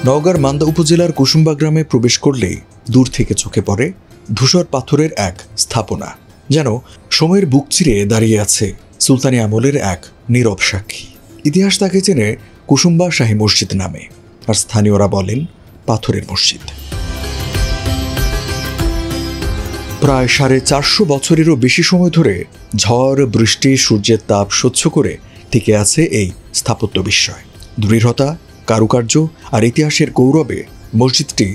নওগাঁর মান্দা উপজেলার কুসুম্বা গ্রামে প্রবেশ করলেই দূর থেকে চোখে পড়ে ধূসর পাথরের এক স্থাপনা, যেন সময়ের বুক চিরে দাঁড়িয়ে আছে সুলতানি আমলের এক নীরব সাক্ষী। ইতিহাস তাকে চেনে কুসুম্বা শাহী মসজিদ নামে, আর স্থানীয়রা বলেন পাথরের মসজিদ। প্রায় 450 বছরেরও বেশি সময় ধরে ঝড় বৃষ্টি সূর্যের তাপ সহ্য করে টিকে আছে এই স্থাপত্য বিস্ময়। দৃঢ়তা, কারুকার্য আর ইতিহাসের গৌরবে মসজিদটি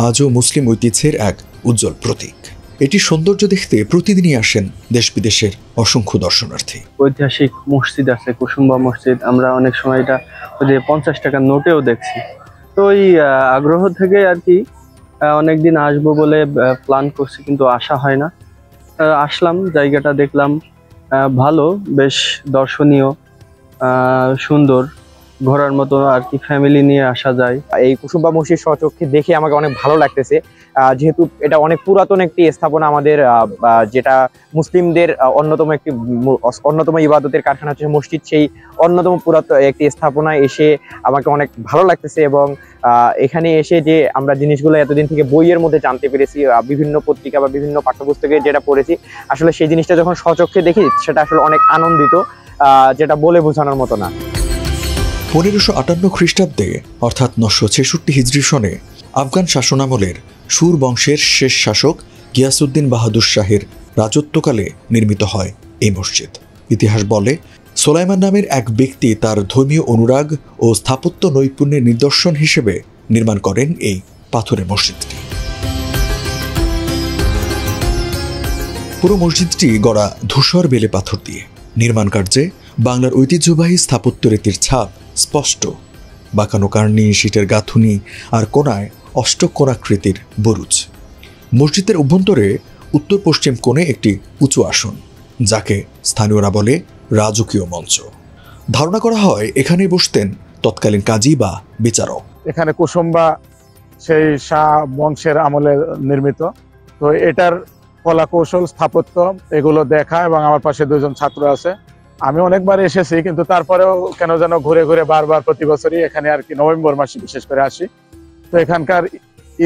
আজও মুসলিম ঐতিহ্যের এক উজ্জ্বল প্রতীক। এটি সৌন্দর্য দেখতে প্রতিদিনই আসেন দেশ বিদেশের অসংখ্য দর্শনার্থী। ঐতিহাসিক মসজিদ আছে কুসুম্বা মসজিদ, আমরা অনেক সময় এটা 50 টাকার নোটেও দেখছি। তো ওই আগ্রহ থেকে আর কি অনেকদিন আসবো বলে প্ল্যান করছি, কিন্তু আসা হয় না। আসলাম, জায়গাটা দেখলাম, ভালো, বেশ দর্শনীয়, সুন্দর, ঘোরার মতো আর কি, ফ্যামিলি নিয়ে আসা যায়। এই কুসুম্বা মসজিদ স্বচক্ষে দেখে আমাকে অনেক ভালো লাগতেছে, যেহেতু এটা অনেক পুরাতন একটি স্থাপনা। আমাদের যেটা মুসলিমদের অন্যতম ইবাদতের কারখানা হচ্ছে মসজিদ, সেই অন্যতম পুরাতন একটি স্থাপনায় এসে আমাকে অনেক ভালো লাগতেছে। এবং এখানে এসে যে আমরা জিনিসগুলো এতদিন থেকে বইয়ের মধ্যে জানতে পেরেছি, বিভিন্ন পত্রিকা বা বিভিন্ন পাঠ্যপুস্তকে যেটা পড়েছি, আসলে সেই জিনিসটা যখন স্বচক্ষে দেখি সেটা আসলে অনেক আনন্দিত, যেটা বলে বোঝানোর মতো না। 1558 খ্রিস্টাব্দে অর্থাৎ 966 হিজরি সনে আফগান শাসনামলের সুর বংশের শেষ শাসক গিয়াসউদ্দিন বাহাদুর শাহের রাজত্বকালে নির্মিত হয় এই মসজিদ। ইতিহাস বলে সোলাইমান নামের এক ব্যক্তি তার ধর্মীয় অনুরাগ ও স্থাপত্য নৈপুণ্যের নিদর্শন হিসেবে নির্মাণ করেন এই পাথরের মসজিদটি। পুরো মসজিদটি গড়া ধূসর বেলে পাথর দিয়ে। নির্মাণ কার্যে বাংলার ঐতিহ্যবাহী স্থাপত্য রীতির ছাপ স্পষ্ট। বাঁকানো কার্নি, শীটের গাঁথুনি আর কোণায় অষ্টকোণাকৃতির বুরুজ। মসজিদের অভ্যন্তরে উত্তর পশ্চিম কোণে একটি উঁচু আসন, যাকে স্থানীয়রা বলে রাজকীয় মঞ্চ। ধারণা করা হয় এখানে বসতেন তৎকালীন কাজী বা বিচারক। এখানে কুসুম্বা সেই শাহ বংশের আমলে নির্মিত। তো এটার কলা কৌশল, স্থাপত্য এগুলো দেখা, এবং আমার পাশে 2জন ছাত্র আছে। আমি অনেকবার এসেছি, কিন্তু তারপরেও কেন যেন ঘুরে ঘুরে বারবার প্রতি বছরই এখানে আর কি নভেম্বর মাসে বিশেষ করে আসি। তো এখানকার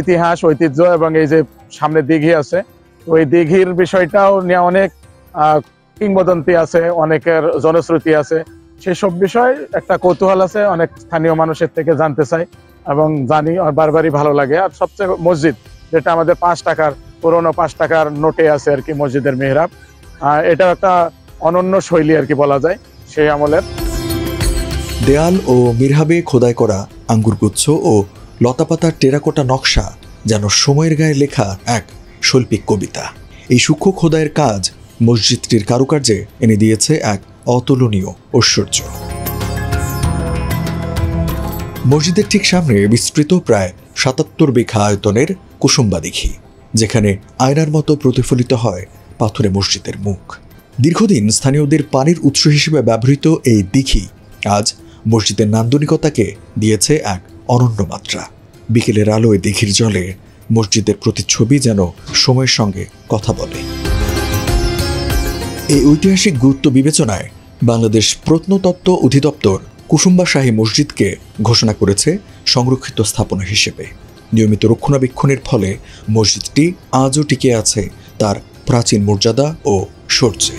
ইতিহাস, ঐতিহ্য এবং এই যে সামনে দিঘি আছে, ওই দিঘির বিষয়টাও নিয়ে অনেক কিংবদন্তি আছে, অনেকের জনশ্রুতি আছে। সেসব বিষয় একটা কৌতূহল আছে, অনেক স্থানীয় মানুষের থেকে জানতে চাই এবং জানি, আর বারবারই ভালো লাগে। আর সবচেয়ে মসজিদ, যেটা আমাদের 5 টাকার পুরোনো 5 টাকার নোটে আছে আর কি, মসজিদের মেহরাব, এটা একটা অনন্য শৈলী আর কি বলা যায় সেই আমলের। দেয়াল ও মিরহাবে খোদাই করা আঙ্গুরগুচ্ছ ও লতাপাতার টেরাকোটা নকশা যেন সময়ের গায়ে লেখা এক শৈল্পিক কবিতা। এই সূক্ষ্ম খোদাইয়ের কাজ মসজিদটির কারুকার্যে এনে দিয়েছে এক অতুলনীয় ঐশ্বর্য। মসজিদের ঠিক সামনে বিস্তৃত প্রায় 77 বিঘা আয়তনের কুসুম্বা দিঘি, যেখানে আয়নার মতো প্রতিফলিত হয় পাথরে মসজিদের মুখ। দীর্ঘদিন স্থানীয়দের পানির উৎস হিসেবে ব্যবহৃত এই দিঘি আজ মসজিদের নান্দনিকতাকে দিয়েছে এক অনন্য মাত্রা। বিকেলের আলোয় দিঘির জলে মসজিদের প্রতিচ্ছবি যেন সময়ের সঙ্গে কথা বলে। এই ঐতিহাসিক গুরুত্ব বিবেচনায় বাংলাদেশ প্রত্নতত্ত্ব অধিদপ্তর কুসুম্বা শাহী মসজিদকে ঘোষণা করেছে সংরক্ষিত স্থাপনা হিসেবে। নিয়মিত রক্ষণাবেক্ষণের ফলে মসজিদটি আজও টিকে আছে তার প্রাচীন মর্যাদা ও শৌর্যে।